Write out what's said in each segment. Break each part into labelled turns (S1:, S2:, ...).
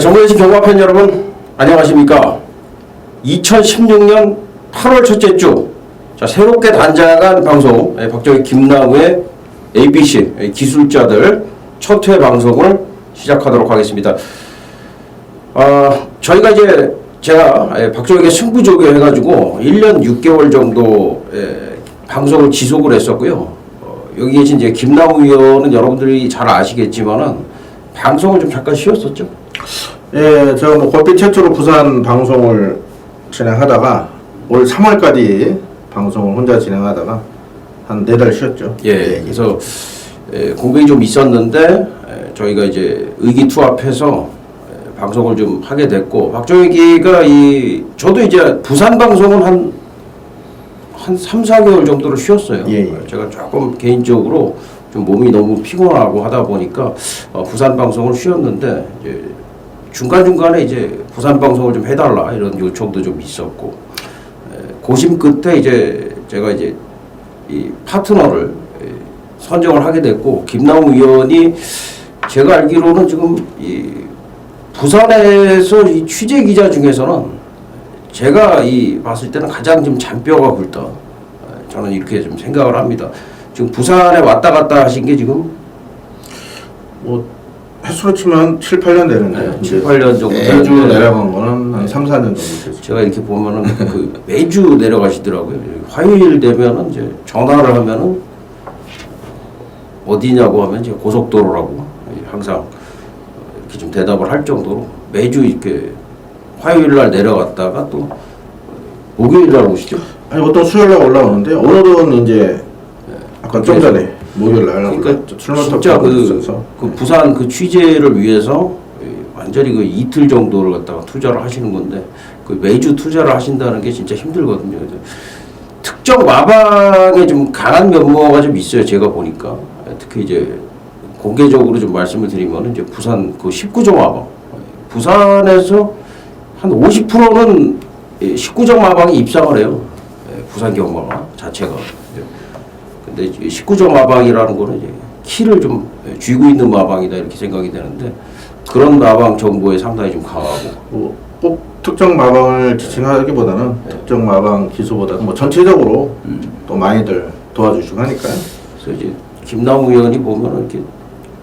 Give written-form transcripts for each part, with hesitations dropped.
S1: 정보예시 경마팬 여러분 안녕하십니까. 2016년 8월 첫째 주 새롭게 단장한 방송 박정희 김나우의 ABC 기술자들 첫 회 방송을 시작하도록 하겠습니다. 저희가 이제 제가 박정희의 승부조교 해가지고 1년 6개월 정도 방송을 지속을 했었고요. 여기 계신 이제 김나우 의원은 여러분들이 잘 아시겠지만은 방송을 좀 잠깐 쉬었었죠.
S2: 예, 제가 뭐 골빛 최초로 부산 방송을 진행하다가 올 3월까지 방송을 혼자 진행하다가 한 4달 쉬었죠.
S1: 예, 그래서 공백이 좀 있었는데 저희가 이제 의기투합해서 방송을 좀 하게 됐고, 박정희가 저도 이제 부산 방송은 한 3, 4개월 정도를 쉬었어요.
S2: 예.
S1: 제가 조금 개인적으로 좀 몸이 너무 피곤하고 하다 보니까 부산 방송을 쉬었는데 이제 중간중간에 이제 부산 방송을 좀 해달라 이런 요청도 좀 있었고, 고심 끝에 이제 제가 이제 이 파트너를 선정을 하게 됐고, 김나우 의원이 제가 알기로는 지금 이 부산에서 이 취재 기자 중에서는 제가 봤을 때는 가장 좀 잔뼈가 굵다. 저는 이렇게 좀 생각을 합니다. 지금 부산에 왔다 갔다 하신 게 지금
S2: 뭐 횟수로 치면 7, 8년 되는데
S1: 7, 8년 정도
S2: 매주 내려간 거는 한 3, 4년 정도 됐죠.
S1: 제가 이렇게 보면은 매주 내려가시더라고요. 화요일 되면은 이제 전화를 하면은 어디냐고 하면 이제 고속도로라고 항상 이렇게 좀 대답을 할 정도로 매주 이렇게 화요일 날 내려갔다가 또 목요일 날 오시죠.
S2: 아니 보통 수요일 날 올라오는데 오늘은 이제 아까 좀 전에 목요일 날
S1: 그러니까 진짜 그 부산 그 취재를 위해서 완전히 그 이틀 정도를 갖다가 투자를 하시는 건데, 그 매주 투자를 하신다는 게 진짜 힘들거든요. 특정 마방에 좀 강한 면모가 좀 있어요. 제가 보니까 특히 이제 공개적으로 좀 말씀을 드리면 이제 부산 그 19정 마방, 부산에서 한 50%는 19정 마방에 입상을 해요. 부산 경마가 자체가. 근데 19정 마방이라는 거는 이제 키를 좀 쥐고 있는 마방이다 이렇게 생각이 되는데, 그런 마방 정보에 상당히 좀 강하고.
S2: 꼭 특정 마방을 지칭하기보다는 특정 마방 기수보다는 뭐 전체적으로 또 많이들 도와주시고 하니까요.
S1: 그래서 이제 김나우 의원이 보면은 이렇게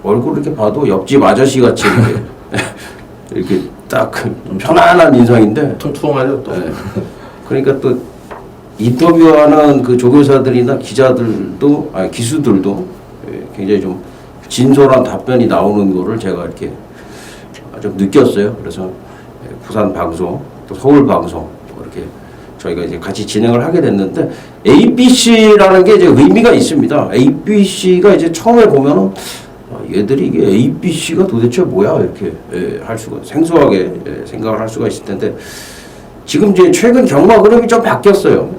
S1: 얼굴 이렇게 봐도 옆집 아저씨 같이 이렇게 딱 좀 편안한 인상인데
S2: 통통하죠 또.
S1: 그러니까 또 인터뷰하는 그 조교사들이나 기자들도 기수들도 굉장히 좀 진솔한 답변이 나오는 거를 제가 이렇게 좀 느꼈어요. 그래서 부산 방송 또 서울 방송 이렇게 저희가 이제 같이 진행을 하게 됐는데, ABC라는 게 이제 의미가 있습니다. ABC가 이제 처음에 보면은 얘들이 이게 ABC가 도대체 뭐야 이렇게 할 수가 생소하게 생각을 할 수가 있을 텐데, 지금 이제 최근 경마 흐름이 좀 바뀌었어요.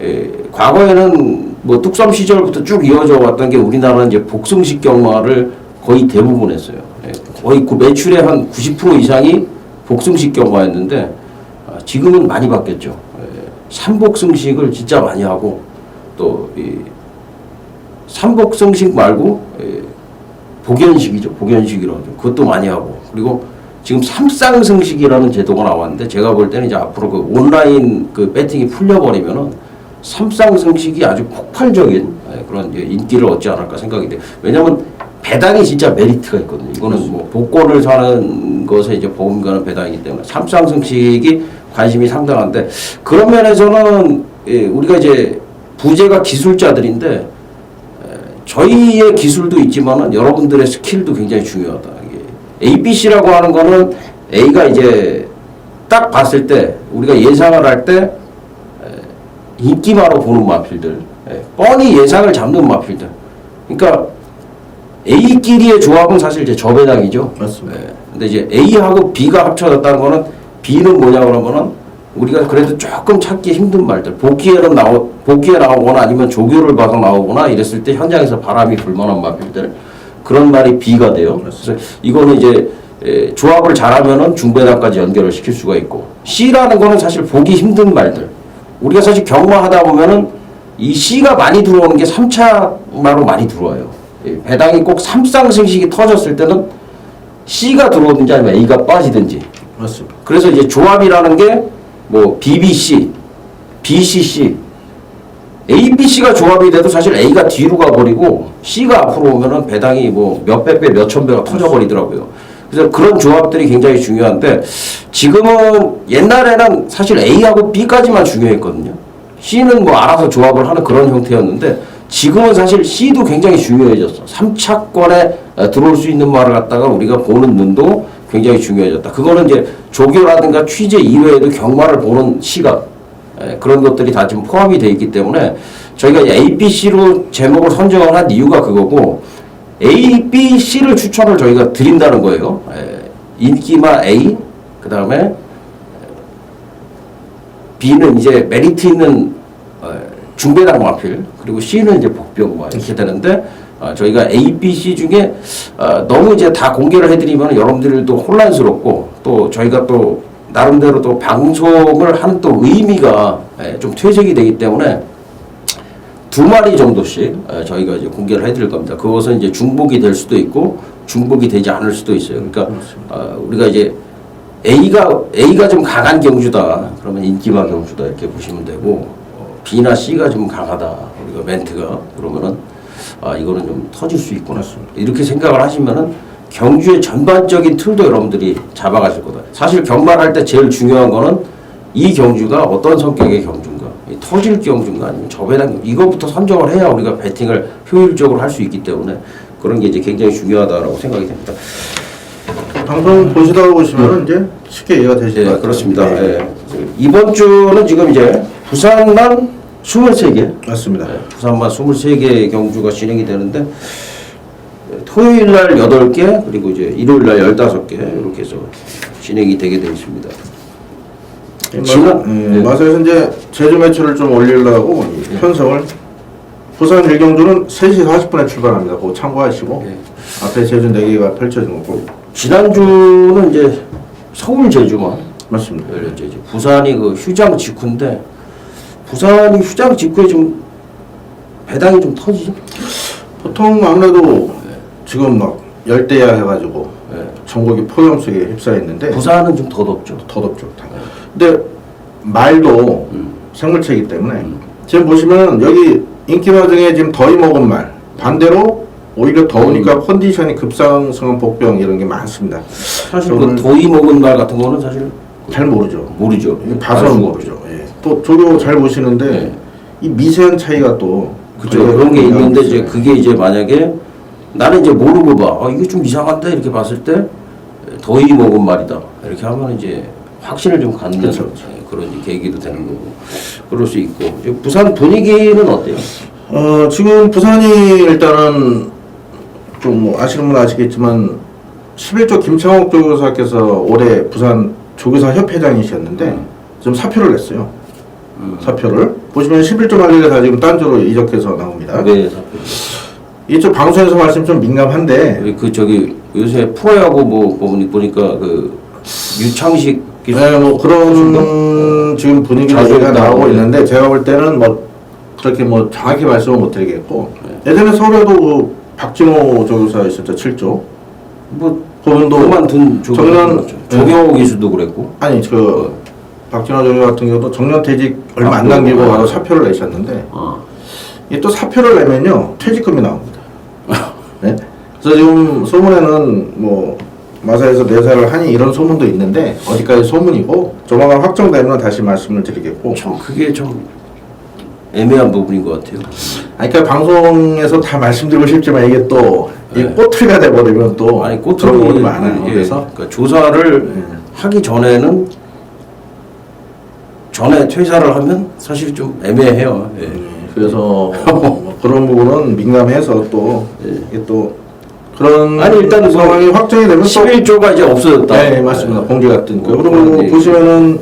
S1: 과거에는 뭐 뚝섬 시절부터 쭉 이어져 왔던 게 우리나라는 이제 복승식 경마를 거의 대부분 했어요. 거의 그 매출의 한 90% 이상이 복승식 경마였는데 지금은 많이 바뀌었죠. 삼복승식을 진짜 많이 하고, 또 삼복승식 말고 복연식이죠. 복연식이라고 하죠. 그것도 많이 하고, 그리고 지금 삼쌍승식이라는 제도가 나왔는데, 제가 볼 때는 이제 앞으로 그 온라인 그 배팅이 풀려버리면은 삼쌍승식이 아주 폭발적인 그런 인기를 얻지 않을까 생각이 돼요. 왜냐하면 배당이 진짜 메리트가 있거든요. 이거는 뭐 복권을 사는 것에 이제 보험가는 배당이기 때문에 삼쌍승식이 관심이 상당한데, 그런 면에서는 우리가 이제 부제가 기술자들인데 저희의 기술도 있지만은 여러분들의 스킬도 굉장히 중요하다. ABC라고 하는 거는 A가 이제 딱 봤을 때 우리가 예상을 할 때 인기마로 보는 마필들, 뻔히 예상을 잡는 마필들. 그러니까 A끼리의 조합은 사실 이제 저배당이죠.
S2: 맞습니다.
S1: 근데 이제 A하고 B가 합쳐졌다는 거는, B는 뭐냐 그러면은 우리가 그래도 조금 찾기 힘든 말들, 복귀에 나오거나 아니면 조교를 봐서 나오거나 이랬을 때 현장에서 바람이 불만한 마필들, 그런 말이 B가 돼요. 그래서 이거는 이제 조합을 잘하면은 중배당까지 연결을 시킬 수가 있고, C라는 거는 사실 보기 힘든 말들. 우리가 사실 경마하다 보면은 이 C가 많이 들어오는 게 3차마로 많이 들어와요. 배당이 꼭 삼쌍승식이 터졌을 때는 C가 들어오든지 아니면 A가 빠지든지
S2: 맞습니다.
S1: 그래서 이제 조합이라는 게 뭐 BBC, BCC, ABC가 조합이 돼도 사실 A가 뒤로 가버리고 C가 앞으로 오면은 배당이 뭐 몇백 배, 몇천 배가 터져버리더라고요. 그래서 그런 조합들이 굉장히 중요한데 지금은 옛날에는 사실 A하고 B까지만 중요했거든요. C는 뭐 알아서 조합을 하는 그런 형태였는데 지금은 사실 C도 굉장히 중요해졌어. 3차권에 들어올 수 있는 말을 갖다가 우리가 보는 눈도 굉장히 중요해졌다. 그거는 이제 조교라든가 취재 이외에도 경마를 보는 시각 그런 것들이 다 지금 포함이 되어 있기 때문에 저희가 A, B, C로 제목을 선정을 한 이유가 그거고 A, B, C를 추천을 저희가 드린다는 거예요. 인기마 A, 그 다음에 B는 이제 메리트 있는 중배당 마필, 그리고 C는 이제 복병마 이렇게 되는데 저희가 A, B, C 중에 너무 이제 다 공개를 해드리면 여러분들도 혼란스럽고 또 저희가 또 나름대로 또 방송을 하는 또 의미가 좀 퇴색이 되기 때문에 2마리 정도씩 저희가 이제 공개를 해드릴 겁니다. 그것은 이제 중복이 될 수도 있고 중복이 되지 않을 수도 있어요. 그러니까 우리가 이제 A가 좀 강한 경주다. 그러면 인기마 경주다 이렇게 보시면 되고 B나 C가 좀 강하다. 우리가 멘트가 그러면은 이거는 좀 터질 수 있구나. 이렇게 생각을 하시면은 경주의 전반적인 틀도 여러분들이 잡아가실 거다. 사실 경마를 할 때 제일 중요한 거는 이 경주가 어떤 성격의 경주인가, 터질 경주인가 아니면 저배당 이거부터 선정을 해야 우리가 배팅을 효율적으로 할 수 있기 때문에 그런 게 이제 굉장히 중요하다라고 생각이 됩니다.
S2: 방송 보시다 보시면 이제 쉽게 이해가 되실 것 같아요.
S1: 그렇습니다.
S2: 네.
S1: 예. 이번 주는 지금 이제 부산만 23개,
S2: 맞습니다.
S1: 부산만 23개 경주가 진행이 되는데 토요일 날 8개 그리고 이제 일요일 날 15개 이렇게 해서 진행이 되게 되어 있습니다.
S2: 마사에서 이제 제주 매출을 좀 올리려고 편성을 부산 1경주는 3시 40분에 출발합니다. 그거 참고하시고 앞에 제주 4개가 펼쳐진 거고
S1: 지난주는 이제 서울 제주만
S2: 맞습니다.
S1: 열렸죠. 이제 부산이 그 휴장 직후인데 부산이 휴장 직후에 좀 배당이 좀 터지죠.
S2: 보통 아무래도 지금 막 열대야 해가지고 전국이 폭염 속에 휩싸여 있는데
S1: 부산은 좀 더 덥죠.
S2: 더 덥죠. 근데 말도 생물체이기 때문에 지금 보시면 여기 인기마 중에 지금 더위 먹은 말 반대로 오히려 더우니까 컨디션이 급상승한 복병 이런 게 많습니다.
S1: 사실 그 더위 먹은 말 같은 거는 사실
S2: 잘 모르죠.
S1: 모르죠.
S2: 봐서는 모르죠. 예. 또 조교 잘 보시는데 이 미세한 차이가 또
S1: 그렇죠. 그런 게 있는데 이제 그게 이제 만약에 나는 이제 모르고 봐. 이게 좀 이상한데 이렇게 봤을 때 더위 먹은 말이다. 이렇게 하면 이제 확신을 좀 갖는
S2: 그렇죠.
S1: 그런 계기도 되는 거고 그럴 수 있고 부산 분위기는 어때요?
S2: 지금 부산이 일단은 좀 뭐 아시는 분 아시겠지만 11조 김창옥 조교사께서 올해 부산 조교사 협회장이셨는데 지금 사표를 냈어요. 사표를 보시면 11조 관리가 다 지금 딴조로 이적해서 나옵니다.
S1: 네, 사표.
S2: 이쪽 방송에서 말씀 좀 민감한데
S1: 우리 그 저기 요새 프로야구 뭐 보니까 그 유창식
S2: 네, 뭐 그런 지금 분위기가 나오고 있는데 제가 볼 때는 뭐 그렇게 뭐 정확히 말씀을 못 드리겠고 예전에 서울에도 그 박진호 조교사 있었죠. 7조
S1: 뭐
S2: 그분도
S1: 그만둔
S2: 정년
S1: 조경호 기수도 그랬고
S2: 아니 그 박진호 조교 같은 경우도 정년 퇴직 얼마 안 남기고 바로 사표를 내셨는데 이 또 사표를 내면요 퇴직금이 나옵니다. 네? 그래서 지금 소문에는 뭐 마사에서 내사를 하니 이런 소문도 있는데 어디까지 소문이고 조만간 확정되면 다시 말씀을 드리겠고
S1: 참 그게 좀 애매한 부분인 것 같아요.
S2: 그러니까 방송에서 다 말씀드리고 싶지만 이게 또 이 꼬투리가 돼버리면 또
S1: 아니
S2: 그런 부분이
S1: 꼬투리
S2: 많아요. 그래서
S1: 그러니까 조사를 하기 전에는 전에 퇴사를 하면 사실 좀 애매해요.
S2: 그래서 뭐 그런 부분은 민감해서 또 이게 또 그런
S1: 아니 일단
S2: 상황이 확정이 되면
S1: 11조가 이제 없어졌다.
S2: 네 맞습니다. 공개가 뜨니까 그리고 보시면은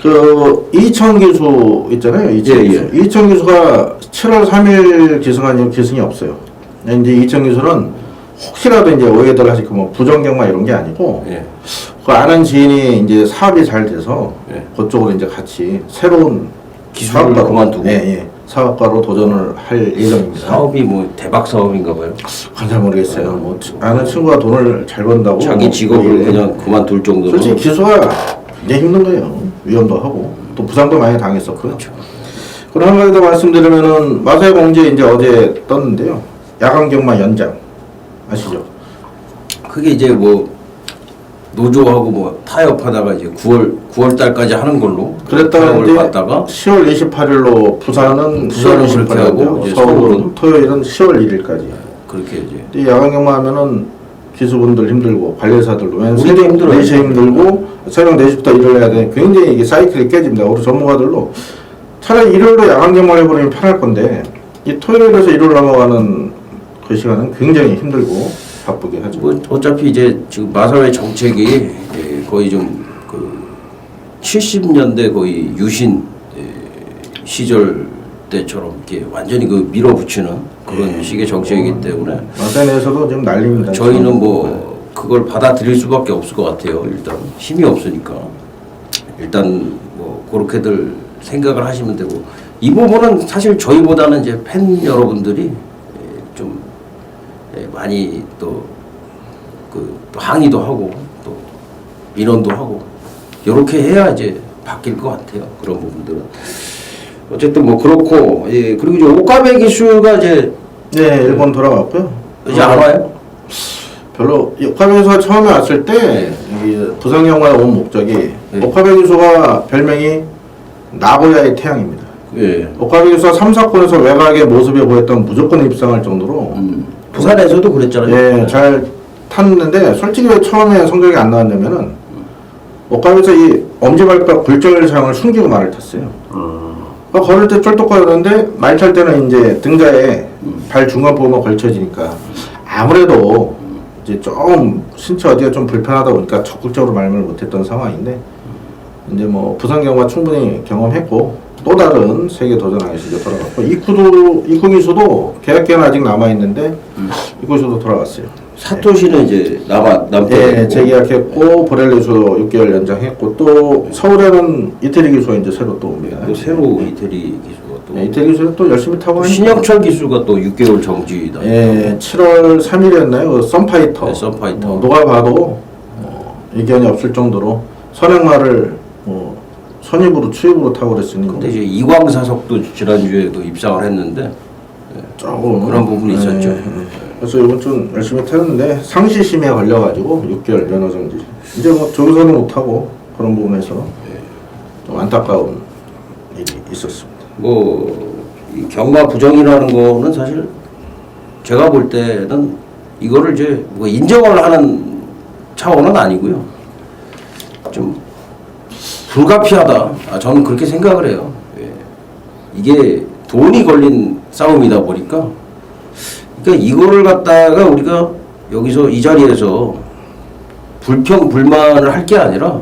S2: 그 이천 기수 있잖아요. 이천 기수. 이천 기수가 7월 3일 기승한 기승이 없어요. 이제 이천 기수는 혹시라도 이제 오해들 하실까 뭐 부정경마 이런 게 아니고 그 아는 지인이 이제 사업이 잘 돼서 그쪽으로 이제 같이 새로운
S1: 기술을 그만두고
S2: 사업가로 도전을 할 예정입니다.
S1: 사업이 뭐 대박 사업인가 봐요.
S2: 그건 잘 모르겠어요. 뭐 아는 친구가 돈을 잘 번다고
S1: 자기 직업을
S2: 뭐
S1: 그냥 그만둘 정도로.
S2: 솔직히 기수가 굉장히 힘든 거예요. 위험도 하고 또 부상도 많이 당했었고요.
S1: 그렇죠.
S2: 그럼 한 가지 더 말씀드리면은 마사회 공지에 이제 어제 떴는데요. 야간 경마 연장 아시죠?
S1: 그게 이제 뭐 노조하고 뭐 타협하다가 이제 9월 달까지 하는 걸로
S2: 그랬다가
S1: 타협을
S2: 이제
S1: 받다가
S2: 10월 28일로 부산은
S1: 부산은
S2: 10월
S1: 그렇게 하고
S2: 28일이고
S1: 이제
S2: 서울은
S1: 서울은
S2: 토요일은 10월 1일까지.
S1: 그렇게 이제
S2: 이 야간 경마하면은 기수분들 힘들고 관리사들도 왜냐면
S1: 우리도
S2: 새벽
S1: 힘들어요.
S2: 4시에 힘들고 새벽 4시부터 일을 해야 되는 굉장히 이게 사이클이 깨집니다. 우리 전문가들도 차라리 일요일로 야간 경마를 해버리면 편할 건데 이 토요일에서 일요일 넘어가는 그 시간은 굉장히 힘들고 바쁘게 하죠.
S1: 뭐 어차피 이제 지금 마사회 정책이 거의 좀 그 70년대 거의 유신 시절 때처럼 이렇게 완전히 그 밀어붙이는 그런 식의 정책이기 때문에
S2: 마사회 내에서도 지금 난립니다.
S1: 저희는 뭐 그걸 받아들일 수밖에 없을 것 같아요. 일단 힘이 없으니까 일단 뭐 그렇게들 생각을 하시면 되고 이 부분은 사실 저희보다는 이제 팬 여러분들이 좀 많이 또 항의도 하고 또 민원도 하고 이렇게 해야 이제 바뀔 것 같아요. 그런 부분들은 어쨌든 뭐 그렇고 그리고 이제 오카베 기수가 이제
S2: 네, 일본 돌아왔고요.
S1: 이제 안 와요?
S2: 별로 오카베 기수가 처음에 왔을 때 이 부산 경마에 온 목적이 오카베 기수가 별명이 나고야의 태양입니다.
S1: 예.
S2: 오카베 기수가 3, 4권에서 외곽의 모습에 보였던 무조건 입상할 정도로
S1: 부산에서도 그랬잖아요.
S2: 예, 잘 탔는데 솔직히 왜 처음에 성적이 안 나왔냐면은 오카베에서 이 엄지발가락 골절상을 숨기고 말을 탔어요. 걸을 때 쫄뚝거렸는데 말 탈 때는 이제 등자에 발 중간 부분만 걸쳐지니까 아무래도 이제 좀 신체 어디가 좀 불편하다 보니까 적극적으로 말을 못했던 상황인데 이제 뭐 부산 경마 충분히 경험했고 또 다른 세계 도전하기 이제 돌아갔고 이쿠 기수도 계약 기간 아직 남아 있는데 이쿠 기수도 돌아갔어요.
S1: 사토시는 이제 남대.
S2: 예, 재계약했고 보렐리수도 6개월 연장했고 또 서울에는 이태리 기수가 이제 새로 또 옵니다.
S1: 또 새로 이태리 기수가 또
S2: 네, 이태리 기수는 또 열심히 타고 하니까.
S1: 신영철 기수가 또 6개월 정지다.
S2: 예, 7월 3일이었나요? 그 썬파이터.
S1: 네, 썬파이터.
S2: 누가 봐도 이견이 없을 정도로 선행마를 선입으로 추입으로 타고 그랬으니.
S1: 근데 이제 이광사석도 지난주에 그 입상을 했는데
S2: 조금
S1: 그런 부분이 있었죠.
S2: 그래서 이번 좀 열심히 타는데 상시심에 걸려가지고 6개월 면허 정지. 이제 뭐 조교사는 못 타고 그런 부분에서 좀 안타까운 일이 있었습니다.
S1: 이 경마 부정이라는 거는 사실 제가 볼 때는 이거를 이제 뭐 인정을 하는 차원은 아니고요. 좀 불가피하다. 저는 그렇게 생각을 해요. 이게 돈이 걸린 싸움이다 보니까 그러니까 이거를 갖다가 우리가 여기서 이 자리에서 불평불만을 할 게 아니라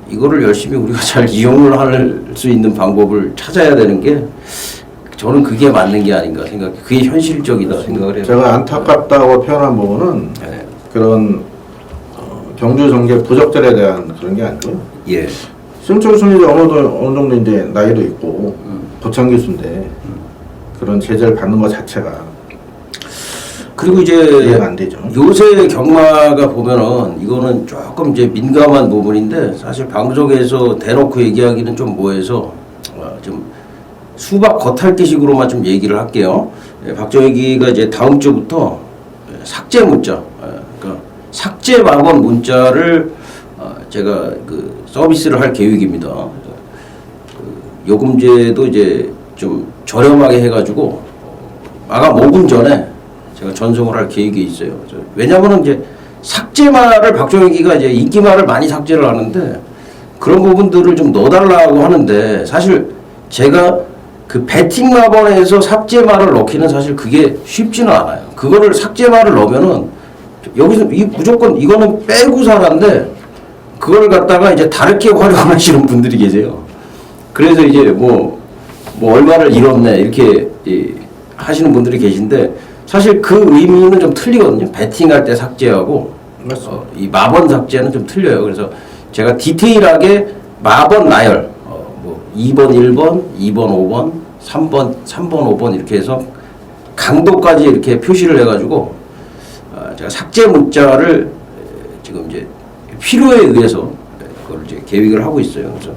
S1: 이거를 열심히 우리가 잘 이용을 할 수 있는 방법을 찾아야 되는 게 저는 그게 맞는 게 아닌가 생각해요. 그게 현실적이다 생각을 해요.
S2: 제가 안타깝다고 표현한 부분은 그런 경주 정계 부적절에 대한 그런 게 아니고요.
S1: 예.
S2: 심철 순위도 어느 정도 이제 나이도 있고 고창 기수인데 그런 제재를 받는 것 자체가
S1: 그리고 이제
S2: 이해가 안 되죠.
S1: 요새 경마가 보면은 이거는 조금 이제 민감한 부분인데 사실 방송에서 대놓고 얘기하기는 좀 뭐해서 좀 수박 겉핥기식으로만 좀 얘기를 할게요. 박정희가 이제 다음 주부터 삭제 문자, 그러니까 삭제 막원 문자를 제가 그 서비스를 할 계획입니다. 요금제도 이제 좀 저렴하게 해가지고 마감 5분 전에 제가 전송을 할 계획이 있어요. 왜냐하면 이제 삭제말을 박정희가 이제 인기말을 많이 삭제를 하는데 그런 부분들을 좀 넣어달라고 하는데 사실 제가 그 배팅마번에서 삭제말을 넣기는 사실 그게 쉽지는 않아요. 그거를 삭제말을 넣으면은 여기서 무조건 이거는 빼고 살았는데 그걸 갖다가 이제 다르게 활용하시는 분들이 계세요. 그래서 이제 뭐 얼마를 잃었네 이렇게 하시는 분들이 계신데 사실 그 의미는 좀 틀리거든요. 배팅할 때 삭제하고 이 마번 삭제는 좀 틀려요. 그래서 제가 디테일하게 마번 나열 2번 1번, 2번 5번, 3번 5번 이렇게 해서 강도까지 이렇게 표시를 해가지고 제가 삭제 문자를 지금 이제 필요에 의해서 그걸 이제 계획을 하고 있어요. 그래서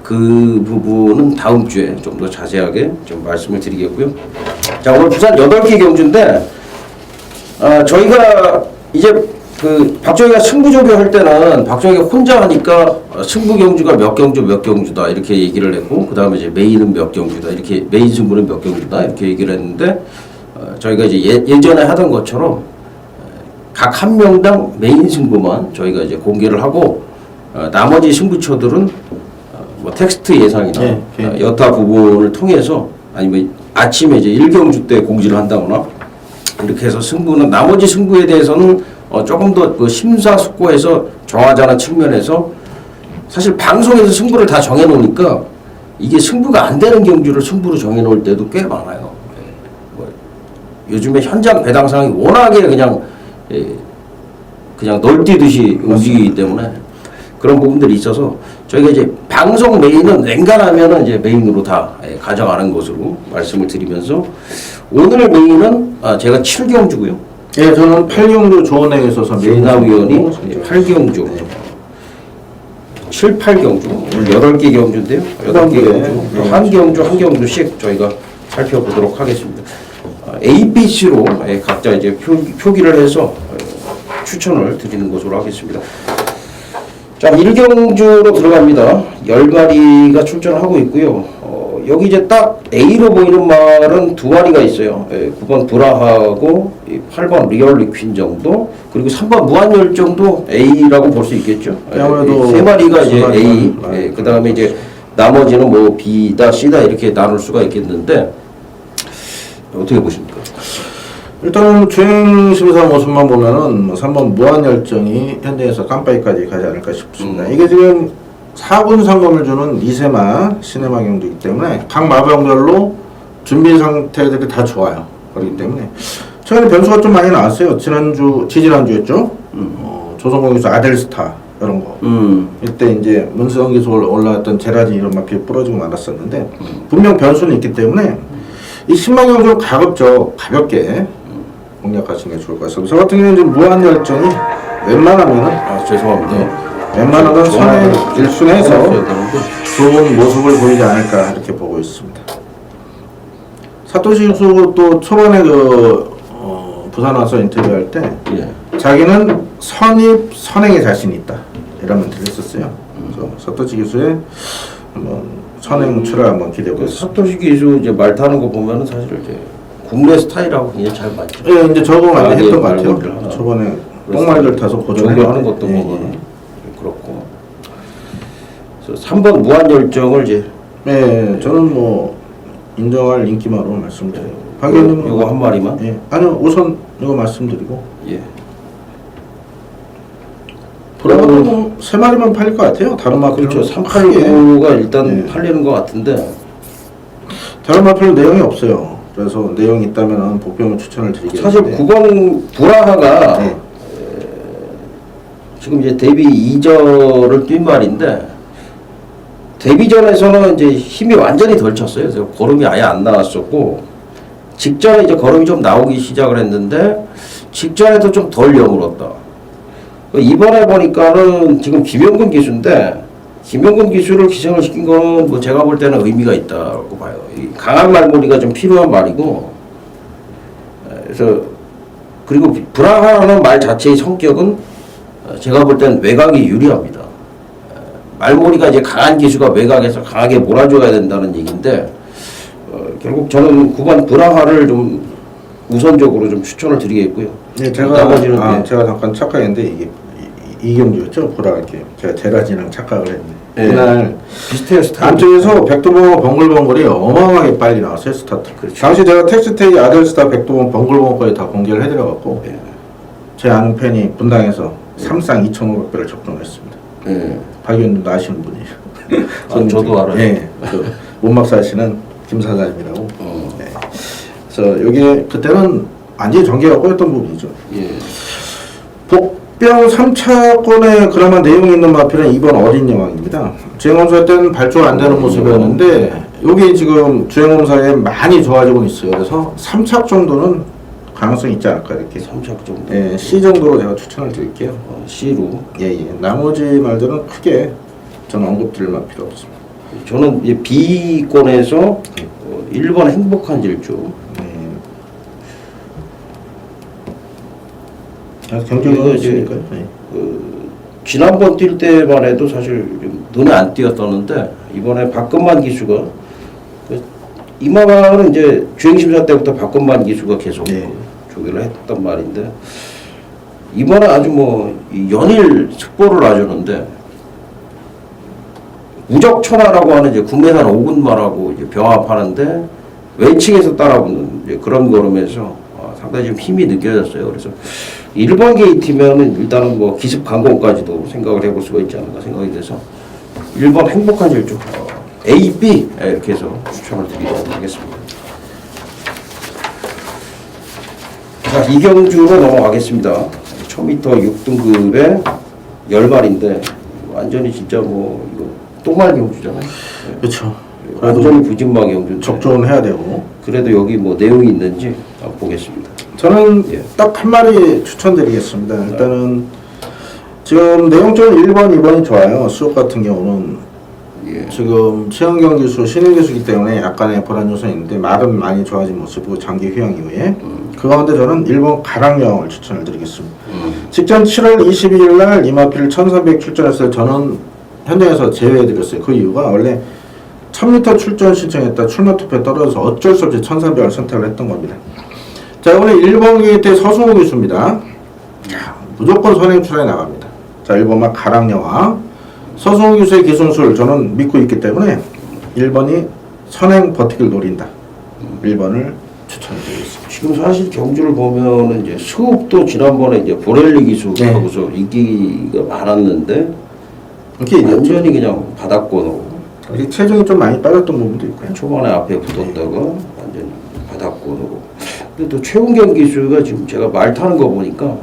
S1: 그 부분은 다음 주에 좀 더 자세하게 좀 말씀을 드리겠고요. 자, 오늘 부산 8개 경주인데 저희가 이제 그 박정희가 승부조교 할 때는 박정희가 혼자 하니까 승부 경주가 몇 경주다 이렇게 얘기를 했고, 그 다음에 이제 메인은 몇 경주다 이렇게, 메인 승부는 몇 경주다 이렇게 얘기를 했는데 저희가 이제 예전에 하던 것처럼 각 한 명당 메인 승부만 저희가 이제 공개를 하고 나머지 승부처들은 뭐 텍스트 예상이나 여타 부분을 통해서 아니면 아침에 이제 1경주 때 공지를 한다거나 이렇게 해서 승부는 나머지 승부에 대해서는 조금 더 그 심사숙고해서 정하자는 측면에서 사실 방송에서 승부를 다 정해놓으니까 이게 승부가 안 되는 경주를 승부로 정해놓을 때도 꽤 많아요. 뭐 요즘에 현장 배당 상황이 워낙에 그냥 널뛰듯이 움직이기 때문에 그런 부분들이 있어서 저희가 이제 방송 메인은 웬간하면은 이제 메인으로 다 가져가는 것으로 말씀을 드리면서 오늘 메인은 제가 7경주고요.
S2: 예, 저는 8경주 조언에 있어서
S1: 메인위원이 8경주, 7, 8경주, 오늘 8개 경주인데요. 8개 경주, 한 경주씩 저희가 살펴보도록 하겠습니다. A, B, C로 각자 이제 표기를 해서 추천을 드리는 것으로 하겠습니다. 자, 1경주로 들어갑니다. 10마리가 출전을 하고 있고요. 여기 이제 딱 A로 보이는 말은 2마리가 있어요. 9번 브라하고 8번 리얼리 퀸 정도, 그리고 3번 무한열정도 A라고 볼 수 있겠죠.
S2: 아무래도
S1: 3마리가 이제 A, 그 다음에 이제 나머지는 뭐 B다, C다 이렇게 나눌 수가 있겠는데 어떻게 보십니까?
S2: 일단은 주행 심사 모습만 보면은 뭐 3번 무한열정이 현대에서 깜빡이까지 가지 않을까 싶습니다. 이게 지금 4군 상금을 주는 이세마 시네마 경주이기 때문에 각 마병별로 준비 상태들이 다 좋아요. 그렇기 때문에 최근에 변수가 좀 많이 나왔어요. 지지난주였죠. 조성공 기수 아델스타 이런 거. 이때 이제 문수영 기수 올라왔던 제라진 이런 막 부러지고 말았었는데 분명 변수는 있기 때문에 이 10만 경주 가볍게 공략하시는 게 좋을 것 같습니다. 저 같은 경우는 이제 무한열정이 웬만하면은
S1: 죄송합니다.
S2: 웬만하면 선에 일순해서 좋은 모습을 보이지 않을까 이렇게 보고 있습니다. 사토시 유수 또 초반에 부산 와서 인터뷰할 때 자기는 선행에 자신이 있다 이런 멘트를 했었어요. 그래서 사토시 기수의 한번 선행 출하 한번 기대해 보겠습니다.
S1: 사토시 기수 이제 말 타는 거 보면은 사실 이제 국내 스타일하고 굉장히 잘 맞죠.
S2: 예, 이제 적응 많이 했던 것 같아요. 초반에 똥말들 타서
S1: 고정하는 것도 보면은 그렇고. 그래서 3번 무한열정을 이제
S2: 저는 뭐 인정할 인기마로 말씀드려요. 박 의원님은
S1: 이거 한 마리만?
S2: 예, 아니요 우선 이거 말씀드리고.
S1: 예.
S2: 브라보는 뭐 3마리만 팔릴 것 같아요. 다른 마필은
S1: 그렇죠. 389가 일단 팔리는 것 같은데
S2: 다른 마필은 내용이 없어요. 그래서 내용이 있다면 복병을 추천을 드리겠는데
S1: 사실 9번 브라하가 지금 이제 데뷔 2절을 뛴 말인데 데뷔전에서는 이제 힘이 완전히 덜 쳤어요. 그래서 걸음이 아예 안 나왔었고 직전에 이제 걸음이 좀 나오기 시작을 했는데 직전에도 좀 덜 여물었다. 이번에 보니까는 지금 김영근 기수인데 김영근 기수를 기생을 시킨 거는 뭐 제가 볼 때는 의미가 있다고 봐요. 이 강한 말머리가 좀 필요한 말이고, 그래서 그리고 브라하라는 말 자체의 성격은 제가 볼 때는 외곽이 유리합니다. 말머리가 이제 강한 기수가 외곽에서 강하게 몰아줘야 된다는 얘기인데 결국 저는 9번 브라하를 좀 우선적으로 좀 추천을 드리겠고요.
S2: 네, 제가 잠깐 착각했는데 이게 이경주였죠. 보라게 제가 제라진이랑 착각을 했네. 그날
S1: 비슷해요. 스타일.
S2: 안쪽에서 백두봉 번글번글이 어마어마하게 빨리 나왔어요. 스타트.
S1: 그렇죠.
S2: 당시 제가 텍스테이 아델스타 백두봉 번글번글까지 다 공개를 해드려갖고 제 아는 팬이 분당에서 3쌍 2,500배를 적중했습니다. 박 의원님도 아시는 분이에요.
S1: 저도 알아요.
S2: 네, 문막 사시는 김 사장님이라고. 네. 그래서 여기 그때는 완전히 전개가 꼬였던 부분이죠. 합병 3차권에 그나마 내용이 있는 마필은 2번 어린 여왕입니다. 주행검사 때는 발주가 안 되는 모습이었는데 여기 지금 주행검사에 많이 좋아지고 있어요. 그래서 3차 정도는 가능성이 있지 않을까 이렇게.
S1: 3착 정도.
S2: 예, C 정도로 제가 추천을 드릴게요.
S1: C로.
S2: 예. 나머지 말들은 크게 저는 언급드릴 만 필요 없습니다.
S1: 저는 이제 B권에서 1번 행복한 질주.
S2: 경쟁이 있으니까요.
S1: 지난번 뛸 때만 해도 사실 좀 눈에 안 띄었었는데 이번에 박건만 기수가 이마는 이제 주행심사 때부터 박건만 기수가 계속 조교를 했단 말인데 이번에 아주 뭐 연일 특보를 놔주는데 무적천하라고 하는 이제 국내산 5군마라고 이제 병합하는데 왼측에서 따라붙는 이제 그런 걸음에서 상당히 좀 힘이 느껴졌어요. 그래서 1번 게이트면은 일단은 뭐 기습 강공까지도 생각을 해볼 수가 있지 않을까 생각이 돼서 1번 행복한 질주 A, B 이렇게 해서 추천을 드리도록 하겠습니다. 자, 이경주로 넘어가겠습니다. 1000m 6등급의 10마리인데 완전히 진짜 뭐 이거 똥말 경주잖아요.
S2: 그렇죠.
S1: 완전히 부진마 경주.
S2: 적존 해야 되고.
S1: 그래도 여기 뭐 내용이 있는지 한번 보겠습니다.
S2: 저는 딱 한 마리 추천드리겠습니다. 일단은 지금 내용적으로 1번, 2번이 좋아요. 수업 같은 경우는 지금 최은경 교수 신인 교수이기 때문에 약간의 불안 요소는 있는데 말은 많이 좋아진 모습이고 장기 휴양 이후에 그 가운데 저는 1번 가랑령을 추천을 드리겠습니다. 직전 7월 22일 날 이마필 1300 출전했어요. 저는 현장에서 제외해드렸어요. 그 이유가 원래 1000m 출전 신청했다 출마 투표에 떨어져서 어쩔 수 없이 1300을 선택을 했던 겁니다. 자, 오늘 1번 게이트의 서승호 교수입니다. 무조건 선행 출하에 나갑니다. 자, 1번만 가랑여왕 서승호 교수의 기술을 저는 믿고 있기 때문에 1번이 선행 버티기를 노린다. 1번을 추천드리겠습니다.
S1: 지금 사실 경주를 보면은 이제 수업도 지난번에 이제 보렐리 기수하고서 인기가 많았는데 완전히 그냥 바닥권으로
S2: 체중이 좀 많이 빠졌던 부분도 있고요.
S1: 초반에 앞에 붙었다가 완전히 바닥권으로. 근데 또 최은경 기수가 지금 제가 말 타는 거 보니까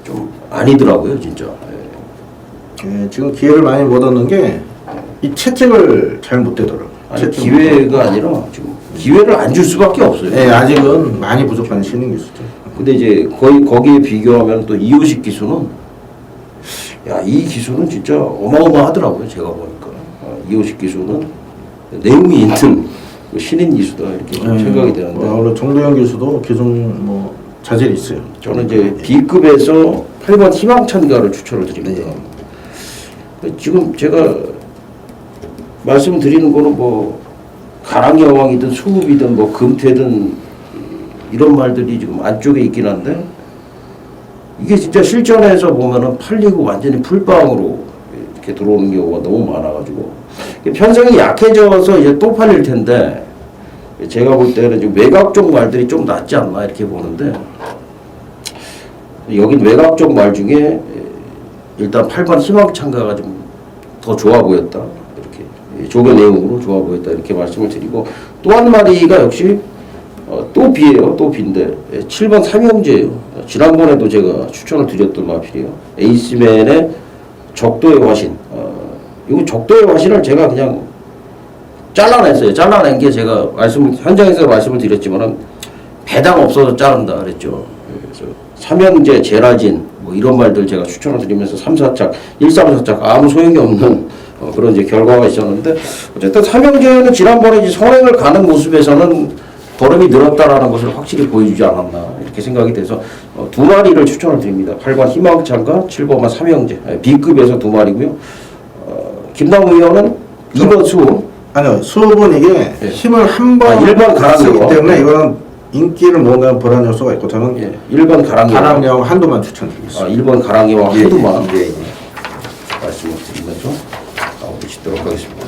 S1: 좀 아니더라고요, 진짜.
S2: 지금 기회를 많이 못 얻는 게 이 채찍을 잘 못 대더라고요.
S1: 아니, 기회가 아니라 지금 기회를 안 줄 수밖에 없어요.
S2: 네, 아직은 많이 부족한 신인 기수죠.
S1: 근데 이제 거의 거기에 비교하면 또 이호식 기수는 이 기수는 진짜 어마어마하더라고요. 제가 보니까 이호식 기수는 내용이 있는 신인 기수다 이렇게 생각이 되는데
S2: 원래 정도현 교수도 기존 뭐 자질이 있어요.
S1: 저는 이제 B급에서 8번 희망찬가를 추천을 드립니다. 지금 제가 말씀을 드리는 거는 뭐 가랑여왕이든 수급이든 뭐 금태든 이런 말들이 지금 안쪽에 있긴 한데 이게 진짜 실전에서 보면은 팔리고 완전히 풀빵으로 이렇게 들어오는 경우가 너무 많아가지고 편성이 약해져서 이제 또 팔릴 텐데 제가 볼 때는 지금 외곽 쪽 말들이 좀 낫지 않나 이렇게 보는데 여긴 외곽 쪽 말 중에 일단 8번 희망찬가가 좀 더 좋아 보였다 이렇게 조교 내용으로 좋아 보였다 이렇게 말씀을 드리고 또 한 마리가 역시 또 B예요. 또 B인데 7번 삼형제예요. 지난번에도 제가 추천을 드렸던 마필이에요. 에이스맨의 적도의 화신. 이거 적도의 화신을 제가 그냥 잘라냈어요. 잘라낸 게 제가 현장에서 말씀을 드렸지만은 배당 없어서 자른다 그랬죠. 그래서 삼형제, 제라진 뭐 이런 말들 제가 추천을 드리면서 3, 4착, 1, 3, 4착 아무 소용이 없는 그런 이제 결과가 있었는데 어쨌든 삼형제는 지난번에 이제 선행을 가는 모습에서는 걸음이 늘었다라는 것을 확실히 보여주지 않았나 이렇게 생각이 돼서 두 마리를 추천을 드립니다. 8번 희망찬가, 7번만 삼형제 B급에서 두 마리고요. 김남우 의원은 2번 수호.
S2: 아니요, 수업은 이게 힘을 한번
S1: 1번 가랑여왕
S2: 때문에 이거는 인기를 모으는 불안 요소가 있고 저는
S1: 1번 가랑여왕
S2: 한두만 추천드리겠습니다.
S1: 1번 가랑여왕 한두만 말씀을 드리면서 마무리짓도록 하겠습니다.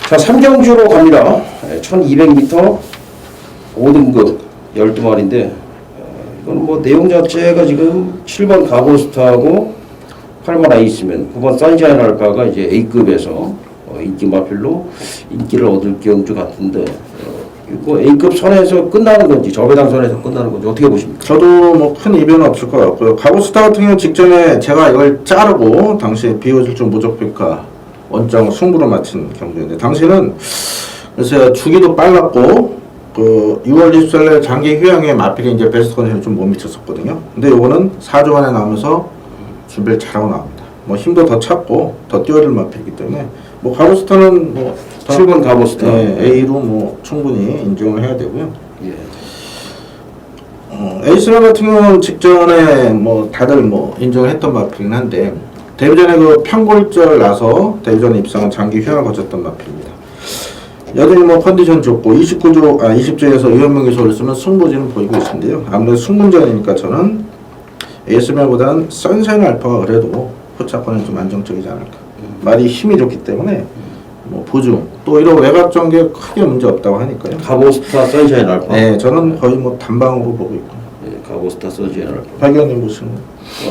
S1: 자, 3경주로 갑니다. 1200m 5등급 12마리인데 이건 뭐 내용 자체가 지금 7번 가고스타하고 8번 아이스맨, 9번 선샤인 알파가 이제 A급에서 인기 마필로 인기를 얻을 경주 같은데 이거 A급 선에서 끝나는 건지 저배당 선에서 끝나는 건지 어떻게 보십니까?
S2: 저도 뭐 큰 이변은 없을 것 같고요. 가보스타 같은 경우 직전에 제가 이걸 자르고 당시에 비효율적 무적평가 원장 승부를 마친 경주인데 당시는 글쎄 주기도 빨랐고 그 6월 24일 장기 휴양에 마필이 이제 베스트 컨디션이 좀 못 미쳤었거든요. 근데 요거는 4주 만에 나오면서 준비를 잘하고 나옵니다. 뭐 힘도 더 찾고 더 뛰어들 마필이기 때문에 뭐 가보스타는 뭐
S1: 7번 가보스타
S2: A로 뭐 충분히 인정을 해야 되고요.
S1: 예.
S2: 에이스맨 같은 경우는 직전에 뭐 다들 뭐 인정을 했던 마필이긴 한데 데뷔전에 그 평골절 나서 데뷔전에 입상한 장기 휴양을 거쳤던 마필입니다. 여전히 뭐 컨디션 좋고 20주에서 의원명 기소를 쓰면 승부지는 보이고 있는데요. 아무래도 승문전이니까 저는 에이스맨보다는 선샤인 알파가 그래도 포차권은 좀 안정적이지 않을까. 말이 힘이 좋기 때문에 뭐 보증 또 이런 외곽 전개 크게 문제 없다고 하니까요.
S1: 가보스타 선샤인 알파.
S2: 네, 저는 거의 뭐 단방으로 보고 있고.
S1: 예, 가보스타 선샤인 알파.
S2: 박 의원님 무슨?